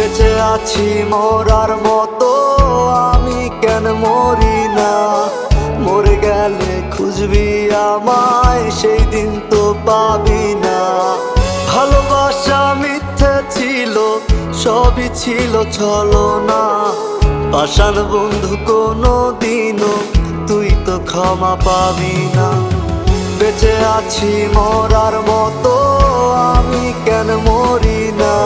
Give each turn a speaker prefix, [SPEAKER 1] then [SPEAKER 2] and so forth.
[SPEAKER 1] বেঁচে আছি মরার মতো, আমি কেন মরি না? মরে গেলে খুঁজবি আমায়, সেই দিন তো পাবি না। ভালোবাসা মিথ্যে ছিল, সবই ছিল ছলনা। পাষাণ বন্ধু কোনো দিনও তুই তো ক্ষমা পাবি না। বেঁচে আছি মরার মতো, আমি কেন মরি না?